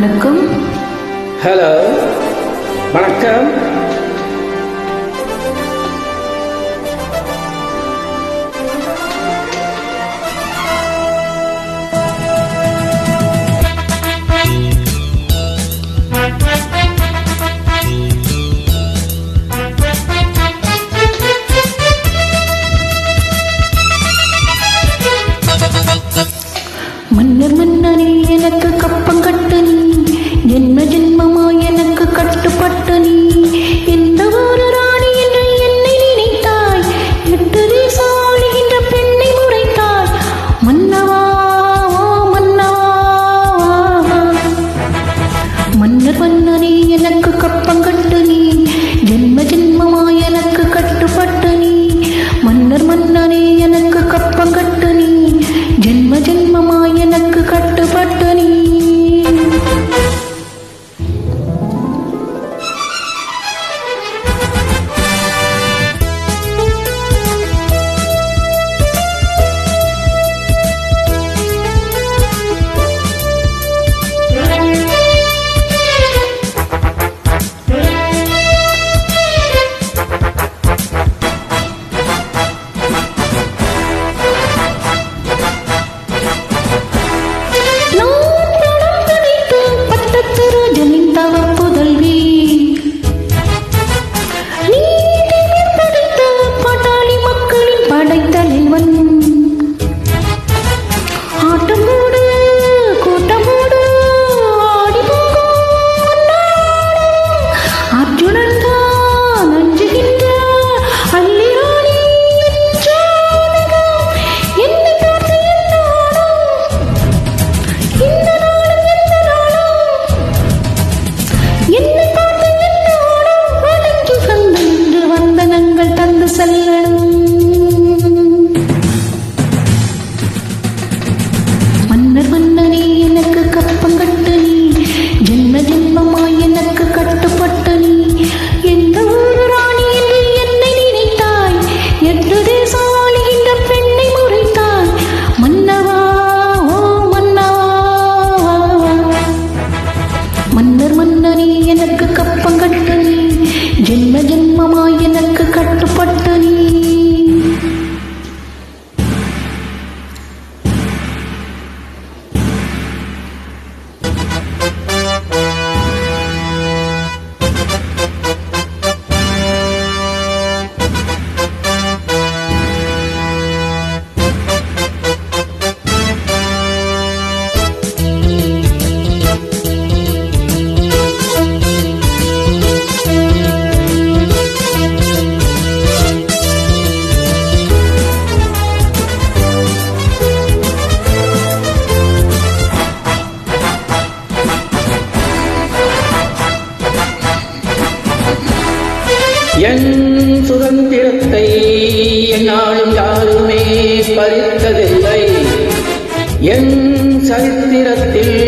வணக்கம். ஹலோ, வணக்கம். மன்னர் மன்னனே எனக்கு கப்பம் கட்டு நீ, ஜென்ம ஜென்மமா எனக்கு கட்டுப்பட்டு நீ. எந்த ஒரு ராணி என்று என்னை நினைத்தாய், எட்டு தேசம் ஆளுகின்ற பெண்ணை முறைத்தாய். மன்னவா மன்னவா, மன்னர் மன்னனே எனக்கு கப்பம் கட்டு நீ, ஜென்ம ஜென்மமா எனக்கு கட்டுப்பட்டு நீ. மன்னர் மன்னனே எனக்கு கப்பம் கட்டு நீ, ஜென்ம ஜென்மமா எனக்கு கட்டுப்பட்டு நீ. மன்னர் மன்னனே எனக்கு கப்பம் கட்டு நீ, ஜென்ம ஜென்மமா எனக்கு கட்டுப்பட்டு நீ. எந்த ஒரு ராணி என்று என்னை நினைத்தாய், எட்டு தேசம் ஆளுகின்ற பெண்ணை முறைத்தாய். மன்னவா மன்னவா, மன்னர் மன்னனே எனக்கு கப்பம் கட்டு நீ, ஜென்ம ஜென்மமா எனக்கு கட்டுப்பட்டு நீ. என் சுதந்திரத்தை என்னாலும் யாருமே பறித்ததில்லை. என் சரித்திரத்தில்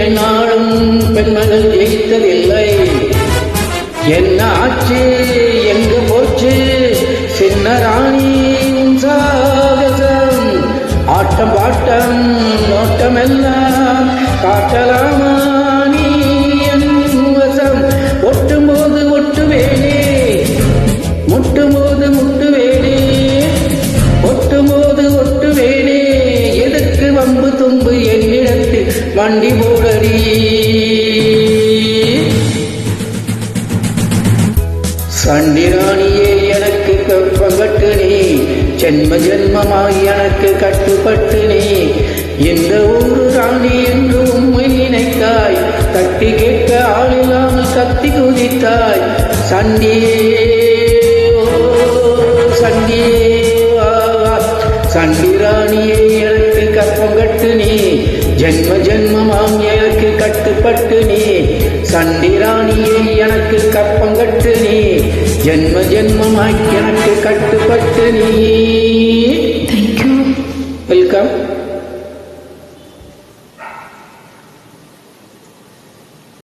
என்னாலும் பெண்மகள் ஜெயித்ததில்லை. என்ன ஆச்சு, எங்கு போச்சு சின்ன ராணி சாகசம்? ஆட்டம் பாட்டம் நோட்டமெல்லாம் காட்டலாமா நீ என் வசம்? ஒட்டும்போது ஒட்டுவேனே, முட்டும்போது முட்டுவேனே, ஒட்டும்போது ஒட்டுவேனே. எதுக்கு வம்பு தும்பு என்னிடத்தில் வண்டி போடறி? சண்டிராணியே எனக்கு கப்பம் கட்டு நீ, ஜென்ம ஜென்மமாய் எனக்கு கட்டுப்பட்டு நீ. எந்த ஒரு ராணி என்று உண்மை நினைத்தாய், தட்டி கேட்க ஆளில்லாமல் கத்தி குதித்தாய். சண்டியே சண்டியே, சண்டிராணியே எனக்கு கப்பம் கட்டு நீ, ஜென்ம ஜென்மமாம் எனக்கு கட்டுப்பட்டு நீ. சண்டிராணியே எனக்கு கப்பம் கட்டு நீ, ஜென்ம ஜென்மமாய் எனக்கு கட்டுப்பட்டு நீ. Thank you. வெல்கம்.